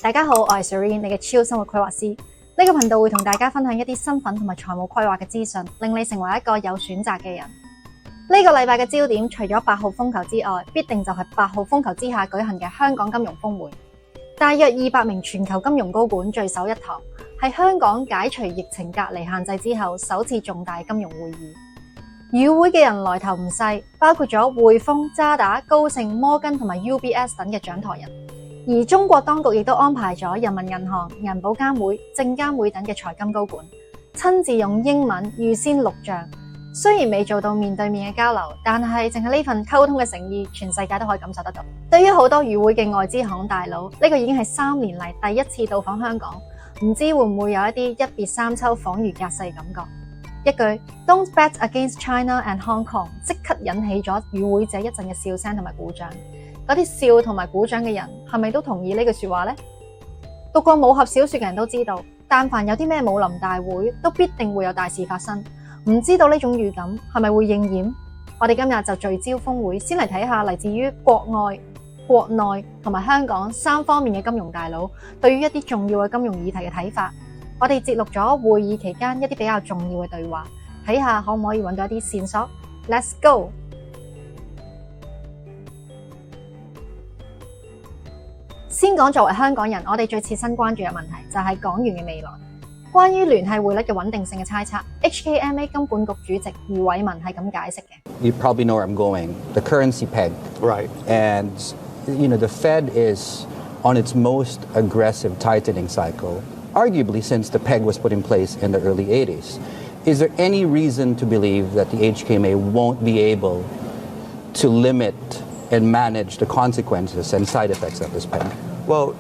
大家好，我係 Serene， 你嘅超生活規劃師。呢個頻道會同大家分享一啲身份同埋財務規劃嘅資訊，令你成為一個有選擇嘅人。呢個禮拜嘅焦點，除咗8號風球之外，必定就係8號風球之下舉行嘅香港金融峰會。大約200名全球金融高管聚首一堂，係香港解除疫情隔離限制之後首次重大金融會議。與會嘅人來頭唔細，包括咗匯豐、渣打、高盛、摩根同埋 UBS 等嘅掌舵人。而中國當局亦都安排咗人民銀行、銀保監會、證監會等嘅財金高管，親自用英文預先錄像。雖然未做到面對面嘅交流，但係淨係呢份溝通嘅誠意，全世界都可以感受得到。對於好多與會嘅外資行大佬，呢個已經係3年嚟第一次到訪香港，唔知會唔會有一啲一別三秋、恍如隔世嘅感覺。一句 Don't bet against China and Hong Kong 即刻引起咗與會者一陣嘅笑聲同埋鼓掌。嗰啲笑同埋鼓掌嘅人係咪都同意呢句說話呢？讀過武俠小說嘅人都知道，但凡有啲咩武林大會，都必定會有大事發生。唔知道呢種預感係咪會應驗？我哋今日就聚焦峰會，先嚟睇下嚟自於國外、國內同埋香港3方面嘅金融大佬對於一啲重要嘅金融議題嘅睇法。我哋節錄咗會議期間一啲比較重要嘅對話，睇下可唔可以揾到一啲線索。Let's go！先講作為香港人，我哋最切身關注嘅問題就係港元嘅未來。關於聯繫匯率嘅穩定性嘅猜測 ，HKMA 金管局主席余偉文係咁解釋嘅。You probably know where I'm going. The currency peg, Right. and the Fed is on its most aggressive tightening cycle, arguably since the peg was put in place in the early 80s. Is there any reason to believe that the HKMA won't be able to limit and manage the consequences and side effects of this peg? Well,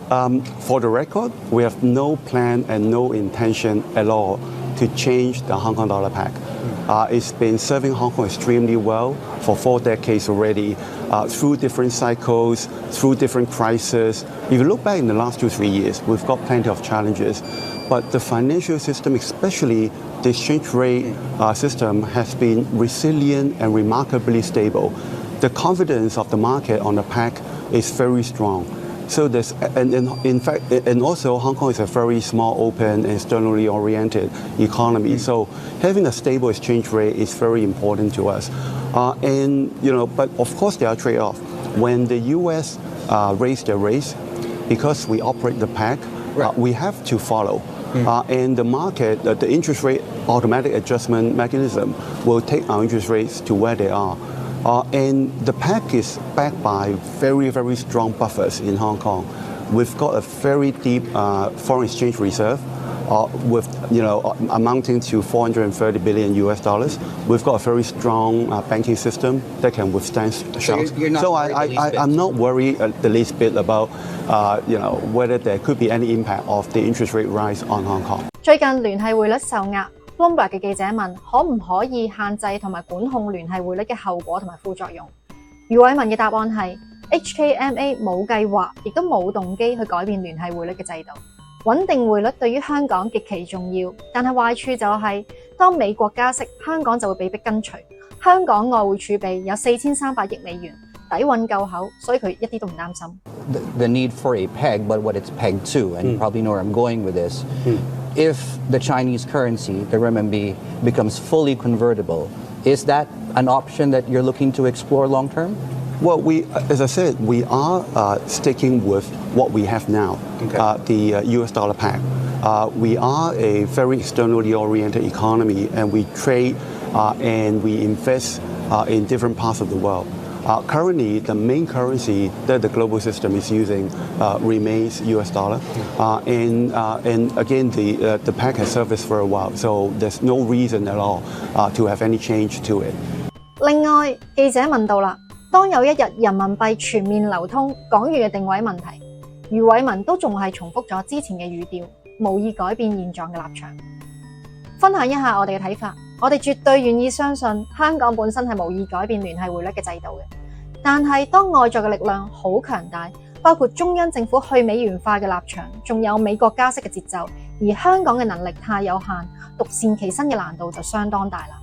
for the record, we have no plan and no intention at all to change the Hong Kong dollar peg. It's been serving Hong Kong extremely well for 4 decades already, through different cycles, through different crises. If you look back in the last 2-3 years, we've got plenty of challenges. But the financial system, especially the exchange rate system, has been resilient and remarkably stable. The confidence of the market on the peg is very strong. So this, and in fact, and also Hong Kong is a very small, open, externally oriented economy. So having a stable exchange rate is very important to us. But of course there are trade-offs. When the U.S. Raise their rates, because we operate the peg, we have to follow. And the market, the interest rate automatic adjustment mechanism will take our interest rates to where they are. And the peg is backed by very, very strong buffers in Hong Kong. We've got a very deep foreign exchange reserve, with amounting to $430 billion US. We've got a very strong banking system that can withstand shocks. So I'm not worried the least bit about whether there could be any impact of the interest rate rise on Hong Kong. 最近聯繫匯率受壓。Bloomberg 嘅記者問：可唔可以限制同埋管控聯繫匯率嘅後果同埋副作用？余偉文嘅答案係 HKMA 冇計劃，亦都冇動機去改變聯繫匯率嘅制度。穩定匯率對於香港極其重要，但係壞處就係、當美國加息，香港就會被迫跟隨。香港外匯儲備有4300億美元，底蘊夠厚，所以佢一啲都唔擔心。The need for a peg, but what it's pegged to, and you probably know where I'm going with this. If the Chinese currency, the renminbi, becomes fully convertible, is that an option that you're looking to explore long term? Well, as I said, we are sticking with what we have now, the US dollar peg. We are a very externally oriented economy, and we trade and we invest in different parts of the world. Currently, the main currency that the global system is using remains US dollar. And again, the peg has served us for a while, so there's no reason at all to have any change to it. 另外，記者問到啦，當有一日人民幣全面流通，港元嘅定位問題，余偉文都仲係重複咗之前嘅語調，無意改變現狀嘅立場。分享一下我哋嘅睇法，我哋絕對願意相信香港本身係無意改變聯繫匯率嘅制度嘅，但係當外在嘅力量好強大，包括中央政府去美元化嘅立場，仲有美國加息嘅節奏，而香港嘅能力太有限，獨善其身嘅難度就相當大啦。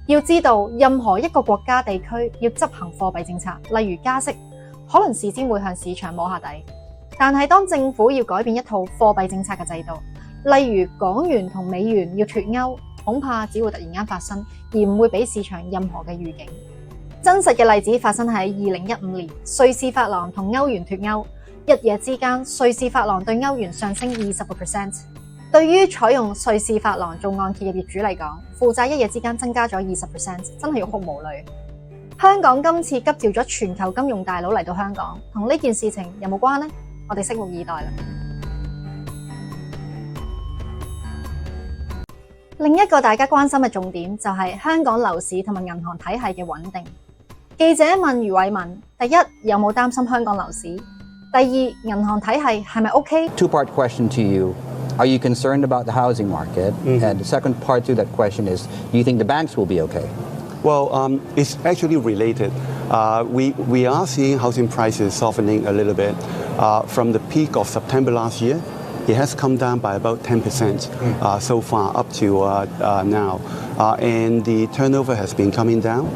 要知道，任何一個國家地區要執行貨幣政策，例如加息，可能事先會向市場摸下底。但係當政府要改變一套貨幣政策嘅制度，例如港元同美元要脫鈎，恐怕只會突然間發生，而唔會俾市場任何嘅預警。真實嘅例子發生喺2015年，瑞士法郎同歐元脫鈎，一夜之間瑞士法郎對歐元上升20%。對於採用瑞士法郎做按揭嘅業主嚟講，負債一夜之間增加咗20%，真係欲哭無淚。香港今次急召咗全球金融大佬嚟到香港，同呢件事情有冇關呢？我哋拭目以待啦。另一個大家關心嘅重點就係香港樓市同埋銀行體系嘅穩定。記者問余偉文：第一，有冇擔心香港樓市？第二，銀行體系係咪 OK？ Two-part question to you. Are you concerned about the housing market? And the second part to that question is, do you think the banks will be okay? Well, it's actually related. We are seeing housing prices softening a little bit. From the peak of September last year, it has come down by about 10% so far up to now. And the turnover has been coming down.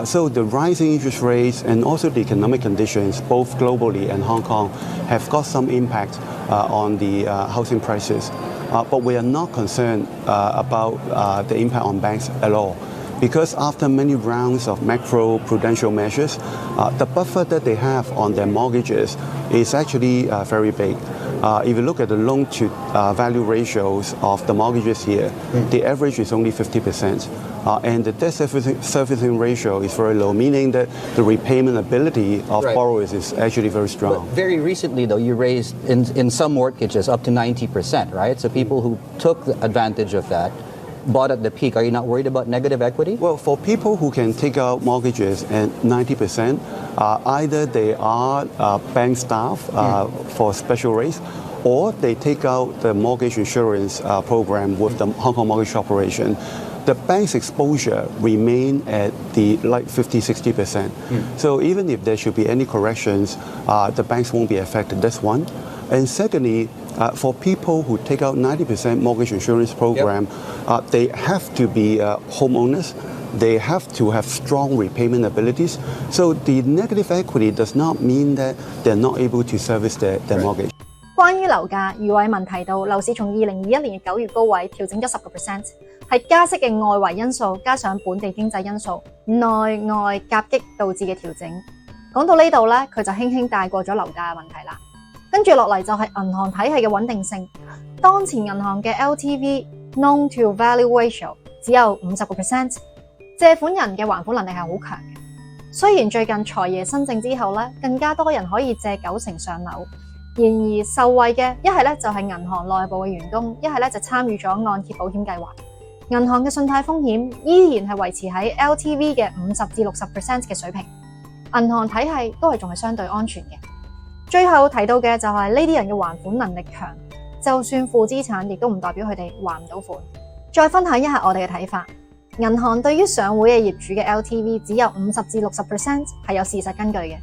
So the rising interest rates and also the economic conditions, both globally and Hong Kong, have got some impact on the housing prices. But we are not concerned about the impact on banks at all. Because after many rounds of macro-prudential measures, the buffer that they have on their mortgages is actually very big. If you look at the loan-to-value ratios of the mortgages here, the average is only 50%. And the debt servicing ratio is very low, meaning that the repayment ability of borrowers is actually very strong. But very recently, though, you raised in some mortgages up to 90%, right? So people who took advantage of that bought at the peak. Are you not worried about negative equity? Well, for people who can take out mortgages at 90%, either they are bank staff for special rates, or they take out the mortgage insurance program with the Hong Kong Mortgage Corporation. The bank's exposure remain at the 50-60%. So even if there should be any corrections, the banks won't be affected. That's one. And secondly, for people who take out 90% mortgage insurance program, they have to be homeowners. They have to have strong repayment abilities. So the negative equity does not mean that they're not able to service their mortgage. 關於樓價，余偉文提到樓市從2021年9月高位調整咗10%，係加息嘅外圍因素加上本地經濟因素內外夾擊導致嘅調整。講到呢度咧，佢就輕輕帶過咗樓價嘅問題啦。跟住落嚟就係銀行體系嘅穩定性。當前銀行嘅 LTV (Loan to Value Ratio) 只有50%，借款人嘅還款能力係好強嘅。雖然最近財爺新政之後咧，更加多人可以借90%上樓。然而受惠嘅一係咧就係銀行內部嘅員工，一係咧就參與咗按揭保險計劃。銀行嘅信貸風險依然係維持喺 LTV 嘅50至60% 嘅水平，銀行體系都係仲係相對安全嘅。最後提到嘅就係呢啲人嘅還款能力強，就算負資產亦都唔代表佢哋還唔到款。再分享一下我哋嘅睇法，銀行對於上會嘅業主嘅 LTV 只有50至60% 係有事實根據嘅。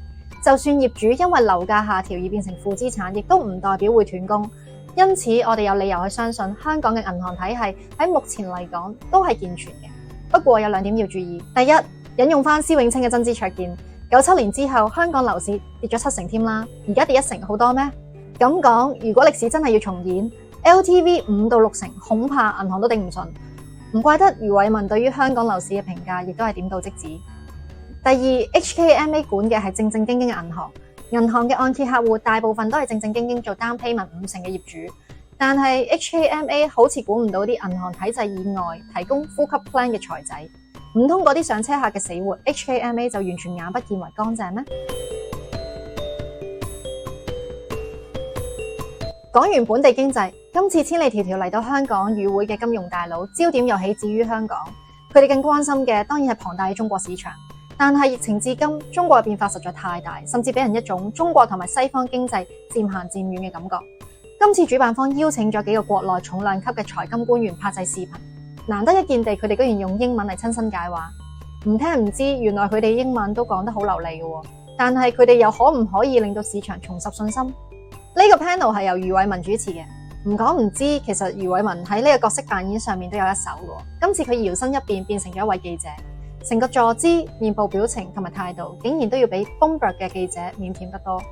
就算業主因為樓價下調而變成負資產，亦都唔代表會斷供。因此，我哋有理由去相信香港嘅銀行體系喺目前嚟講都係健全嘅。不過有兩點要注意：第一，引用翻施永青嘅真知灼見，97年之後香港樓市跌咗7成添啦，而家跌1成好多咩？咁講，如果歷史真係要重演 ，LTV 5到6成，恐怕銀行都頂唔順。唔怪得余偉文對於香港樓市嘅評價亦都係點到即止。第二 ，HKMA 管嘅係正正經經嘅銀行，銀行嘅按揭客戶大部分都係正正經經做 down payment 5成嘅業主，但係 HKMA 好似管唔到啲銀行體制以外提供呼吸 plan 嘅財仔，唔通嗰啲上車客嘅死活 HKMA 就完全眼不見為乾淨咩？講完本地經濟，今次千里迢迢嚟到香港與會嘅金融大佬，焦點又起自於香港，佢哋更關心嘅當然係龐大嘅中國市場。但係疫情至今，中國嘅變化實在太大，甚至俾人一種中國同埋西方經濟漸行漸遠嘅感覺。今次主辦方邀請咗幾個國內重量級嘅財金官員拍製視頻，難得一見地，佢哋居然用英文嚟親身解話。唔聽唔知，原來佢哋英文都講得好流利嘅，但係佢哋又可唔可以令到市場重拾信心？呢個 panel 係由余偉文主持嘅。唔講唔知，其實余偉文喺呢個角色扮演上面都有一手嘅。今次佢搖身一變成咗一位記者。成個坐姿、面部表情同埋態度，竟然都要比 Bloomberg 嘅記者腼腆得多。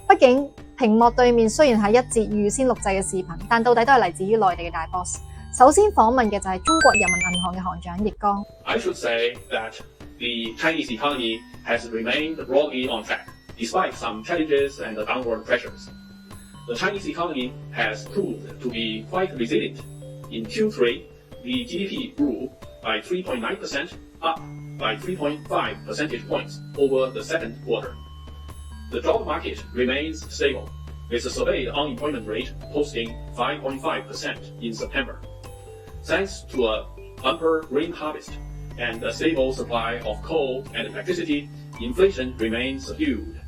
畢竟屏幕對面雖然係一節預先錄製嘅視頻，但到底都係嚟自於內地嘅大 boss。首先訪問嘅就係中國人民銀行嘅行長易綱。I should say that the Chinese economy has remained broadly on track, despite some challenges and downward pressures. The Chinese economy has proved to be quite resilient. In Q3, the GDP grew by 3.9%, up by 3.5 percentage points over the second quarter. The job market remains stable, with the surveyed unemployment rate posting 5.5% in September. Thanks to a bumper grain harvest and a stable supply of coal and electricity, inflation remains subdued.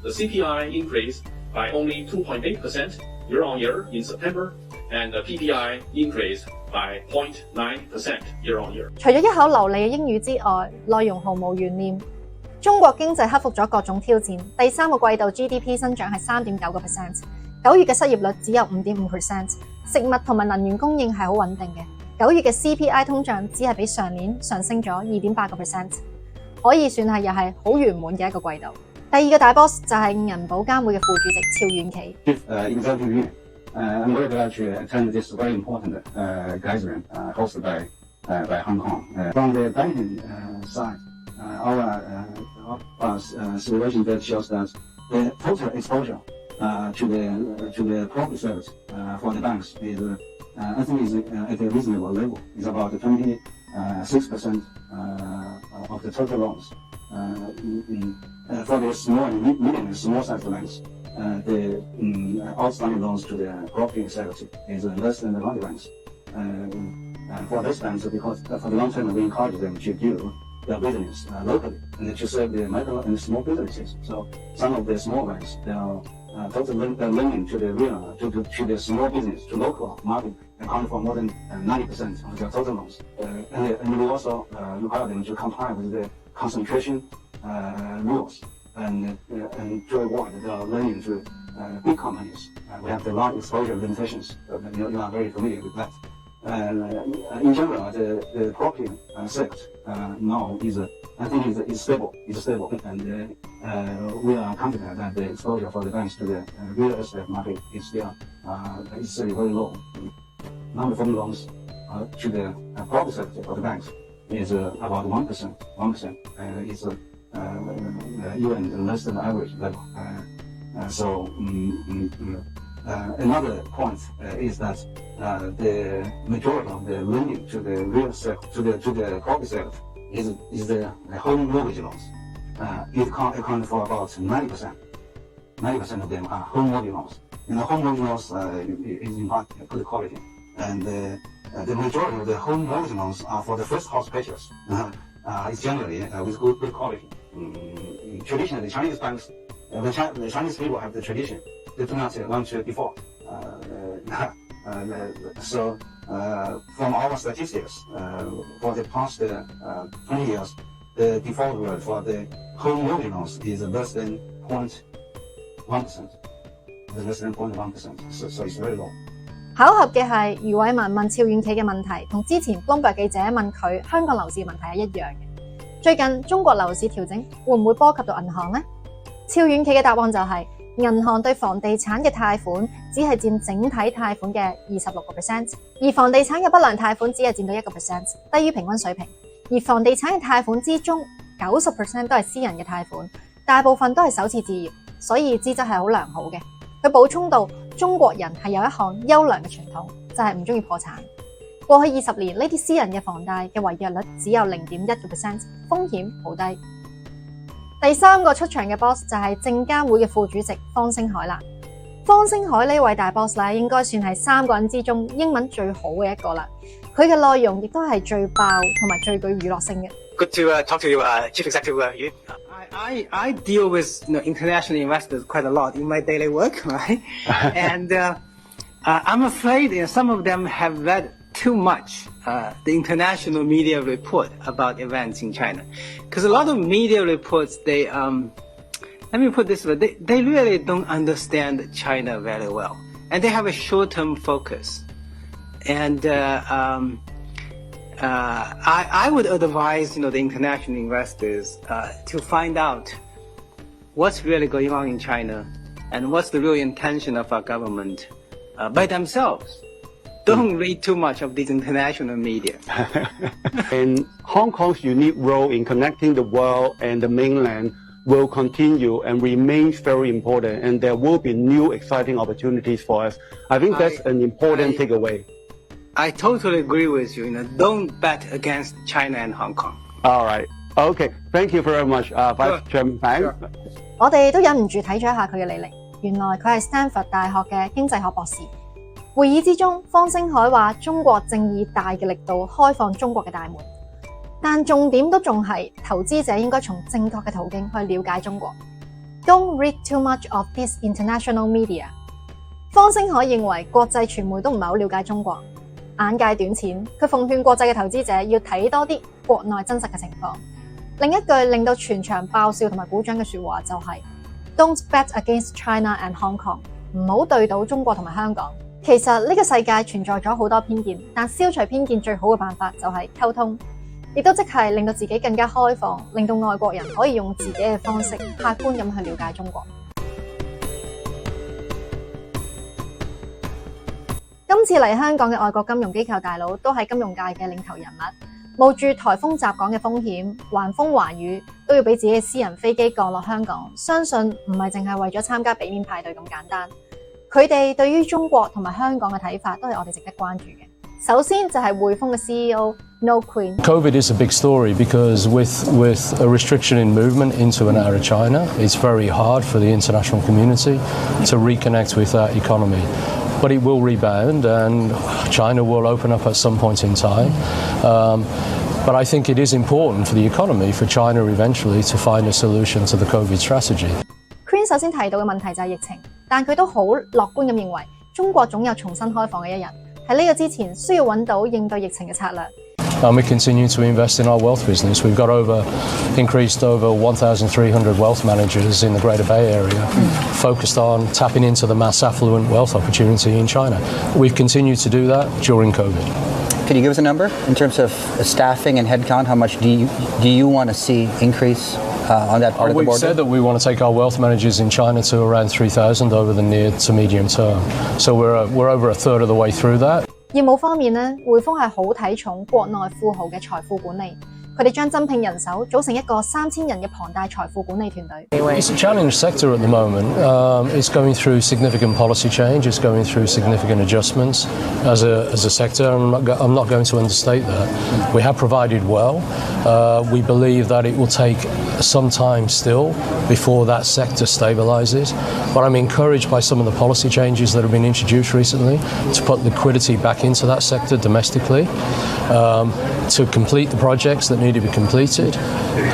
The CPI increased by only 2.8% year-on-year in September, and the PPI increased by 0.9% year-on-year. 除咗一口流利嘅英語之外，內容毫無懸念。中國經濟克服咗各種挑戰，第三個季度 GDP 增長係 3.9%， 9月嘅失業率只有 5.5%， 食物同埋能源供應係好穩定嘅。9月嘅 CPI 通脹只係比上年上升咗 2.8%， 可以算係又係好圓滿嘅一個季度。第二個大 boss 就係銀保監會嘅副主席趙遠企。Executive Union, I'm very glad to attend this very important gathering hosted by Hong Kong. From the banking side, our simulation that shows that the total exposure to the profit service for the banks is, I think, is at a reasonable level. It's about 26% of the total loans. For the small and medium and small sized banks, the outstanding loans to the property sector is less than the large banks. For those banks, because for the long term, we encourage them to do their business locally and to serve the micro and small businesses. So some of the small banks, they are total lending to the small business, to local market, account for more than 90% of their total loans. And we also require them to comply with the concentration rules and to avoid the lending to big companies. We have the large exposure limitations. You are very familiar with that. In general, the property sector now I think is stable. It's stable, and we are confident that the exposure for the banks to the real estate market is still very low. Non-performing loans to the property sector of the banks is about 1%. 1% is even less than the average level. Another point is that the majority of the lending to the real sector, to the property sector, is the home mortgage loans. It accounts for about 90%. 90% of them are home mortgage loans. And the home mortgage loans is in fact good quality. And the majority of the home mortgage loans are for the first house purchase. It's generally with good quality. Traditionally, the Chinese banks, the Chinese people have the tradition. They do not want to default. So, from our statistics, for the past 20 years, the default rate for the home mortgage loans is less than 0.1%. Less than 0.1%. So it's very low. 巧合嘅係，余偉文問趙遠企嘅問題，同之前 Bloomberg 記者問佢香港樓市問題係一樣嘅。最近中國樓市調整會唔會波及到銀行呢？趙遠企嘅答案就係、銀行對房地產嘅貸款只係佔整體貸款嘅 26%， 而房地產嘅不良貸款只係佔到 1%， 低於平均水平。而房地產嘅貸款之中 90% 都係私人嘅貸款，大部分都係首次置業，所以資質係好良好嘅。佢補充到，中國人係有一項優良嘅傳統，就係唔中意破產。過去20年，呢啲私人嘅房貸嘅違約率只有 0.1%， 風險好低。第三個出場嘅 boss 就係證監會嘅副主席方星海啦。方星海呢位大 boss 咧，應該算係3個人之中英文最好嘅一個啦。佢嘅內容亦都係最爆同埋最具娛樂性嘅。Good to talk to you, Chief Executive Yu. I deal with international investors quite a lot in my daily work, right? And I'm afraid some of them have read too much the international media report about events in China, because a lot of media reports let me put this way, they really don't understand China very well, and they have a short-term focus. And I would advise the international investors to find out what's really going on in China and what's the real intention of our government by themselves. Don't read too much of these international media. And Hong Kong's unique role in connecting the world and the mainland will continue and remains very important, and there will be new exciting opportunities for us. I think that's an important takeaway. I totally agree with you. Don't bet against China and Hong Kong. All right. Okay. Thank you very much, Vice Chairman Pang. 我哋都忍唔住睇咗一下佢嘅履歷，原來佢係 Stanford 大學嘅經濟學博士。會議之中，方星海話中國正以大嘅力度開放中國嘅大門，但重點都仲係投資者應該從正確嘅途徑去了解中國。Don't read too much of this international media。方星海認為國際傳媒都唔係好了解中國，眼界短淺，佢奉勸國際嘅投資者要睇多啲國內真實嘅情況。另一句令到全場爆笑同埋鼓掌嘅說話就係 Don't bet against China and Hong Kong， 唔好對賭中國同埋香港。其實呢個世界存在咗好多偏見，但消除偏見最好嘅辦法就係溝通，亦都即係令到自己更加開放，令到外國人可以用自己嘅方式客觀咁去了解中國。今次嚟香港嘅外國金融機構大佬都係金融界嘅領頭人物，冒住颱風襲港嘅風險，橫風橫雨都要俾自己嘅私人飛機降落香港，相信唔係淨係為咗參加俾面派對咁簡單。佢哋對於中國同埋香港嘅睇法都係我哋值得關注嘅。首先就係匯豐嘅 CEO No Queen。 COVID is a big story because with a restriction in movement into and out of China, it's very hard for the international community to reconnect with that economy. But it will rebound and China will open up at some point in time. But I think it is important for the economy for China eventually to find a solution to the COVID strategy. Queen 首先提到嘅問題就係疫情，但佢都好樂觀咁認為中國總有重新開放嘅一日。喺呢個之前，需要揾到應對疫情嘅策略。And we continue to invest in our wealth business. We've got increased over 1,300 wealth managers in the Greater Bay Area, focused on tapping into the mass affluent wealth opportunity in China. We've continued to do that during COVID. Can you give us a number in terms of staffing and headcount? How much do you want to see increase on that part of the border? We've said that we want to take our wealth managers in China to around 3,000 over the near to medium term. So we're over a third of the way through that. 業務方面呢，匯豐係好睇重國內富豪嘅財富管理。佢哋將增聘人手組成一個3000人嘅龐大財富管理團隊。It's a challenge sector at the moment. It's going through significant policy change. It's going through significant adjustments as a sector. I'm not going to understate that. We have provided well. We believe that it will take some time still before that sector stabilises. But I'm encouraged by some of the policy changes that have been introduced recently to put liquidity back into that sector domestically, to complete the projects that need to be completed,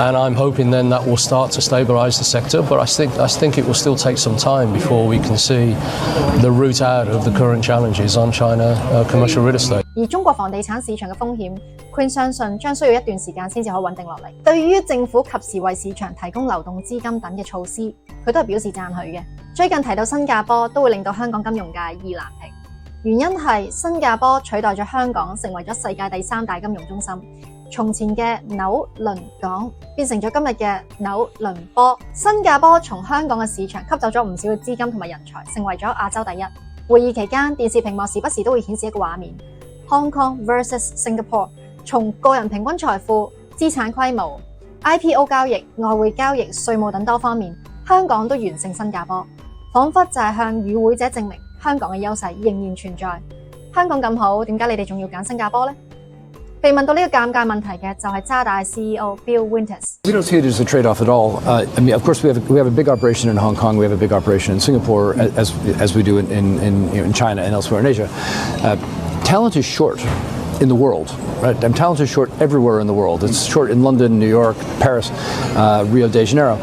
and I'm hoping then that will start to stabilise the sector. But I think it will still take some time before we can see the route out of the current challenges on China commercial real estate. 而中國房地產市場嘅風險 ，Queen 相信將需要一段時間先至可以穩定落嚟。對於政府及時為市場提供流動資金等嘅措施，佢都係表示讚許嘅。最近提到新加坡都會令到香港金融界意難平，原因係新加坡取代咗香港成為咗世界第3大金融中心。從前嘅紐倫港變成咗今日嘅紐倫坡。新加坡從香港嘅市場吸走咗唔少嘅資金同埋人才，成為咗亞洲第一。會議期間，電視屏幕時不時都會顯示一個畫面 ：Hong Kong vs Singapore。從個人平均財富、資產規模、IPO 交易、外匯交易、稅務等多方面，香港都完勝新加坡，彷彿就係向與會者證明香港嘅優勢仍然存在。香港咁好，點解你哋仲要揀新加坡呢？被問到呢個尷尬問題嘅就係渣打 CEO Bill Winters。 We don't see it as a trade-off at all. I mean, of course, we have a big operation in Hong Kong. We have a big operation in Singapore, as we do in China and elsewhere in Asia. Talent is short in the world, right? Talent is short everywhere in the world. It's short in London, New York, Paris, Rio de Janeiro,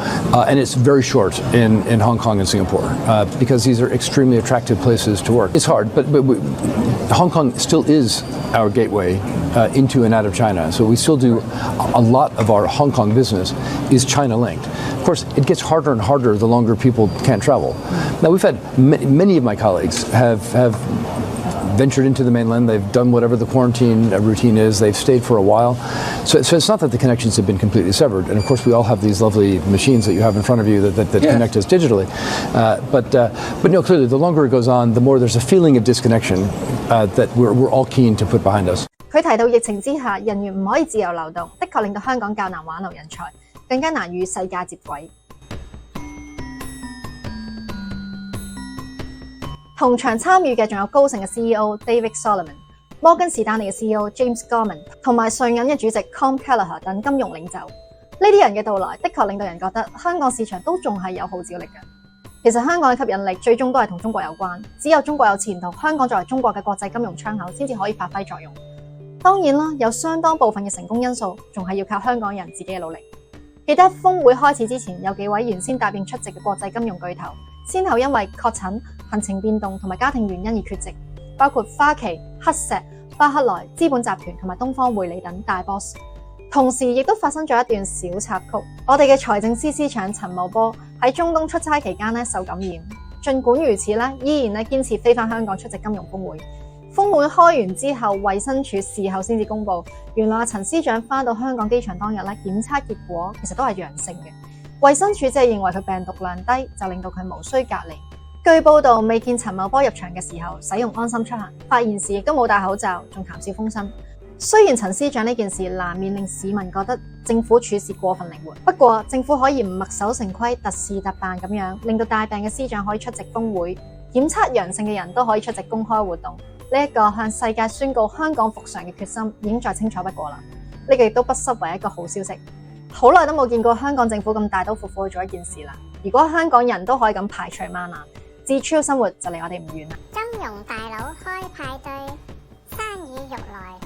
and it's very short in Hong Kong and Singapore because these are extremely attractive places to work. It's hard, but Hong Kong still is our gateway into and out of China. So we still do a lot of our Hong Kong business is China linked. Of course, it gets harder and harder the longer people can't travel. Now, we've had many of my colleagues have ventured into the mainland. They've done whatever the quarantine routine is. They've stayed for a while. So it's not that the connections have been completely severed. And of course, we all have these lovely machines that you have in front of you that connect us digitally. But no, clearly, the longer it goes on, the more there's a feeling of disconnection that we're all keen to put behind us. 佢提到疫情之下，人員唔可以自由流動，的確令到香港較難挽留人才，更加難與世界接軌。同場參與嘅仲有高盛嘅 CEO David Solomon、摩根士丹利嘅 CEO James Gorman 同埋瑞銀嘅主席 Com Kelleher 等金融領袖。呢啲人嘅到來，的確令到人覺得香港市場都仲係有號召力嘅。其實香港嘅吸引力最終都係同中國有關，只有中國有前途，香港作為中國嘅國際金融窗口先至可以發揮作用。當然啦，有相當部分嘅成功因素，仲係要靠香港人自己嘅努力。記得峰會開始之前，有幾位原先答應出席嘅國際金融巨頭，先後因為確診、行程變動同埋家庭原因而缺席，包括花旗、黑石、巴克萊、資本集團同埋東方匯理等大 boss。同時亦都發生咗一段小插曲，我哋嘅財政司司長陳茂波喺中東出差期間受感染，儘管如此依然堅持飛返香港出席金融峰會。峰會開完之後，衛生署事後先至公佈，原來陳司長返到香港機場當日檢測結果其實都係陽性嘅。衛生署只係認為佢病毒量低，就令到佢無需隔離。據報道，未見陳茂波入場嘅時候使用安心出行，發言時亦都冇戴口罩，仲談笑風生。雖然陳司長呢件事難免令市民覺得政府處事過分靈活，不過政府可以唔墨守成規、特事特辦咁樣，令到大病嘅司長可以出席峰會，檢測陽性嘅人都可以出席公開活動。呢一個向世界宣告香港復常嘅決心已經再清楚不過啦。呢個亦都不失為一個好消息。好耐都冇見過香港政府咁大刀闊斧去做一件事啦。如果香港人都可以咁排除萬難，自超生活就離我哋唔遠啦。金融大佬開派對，生意欲來。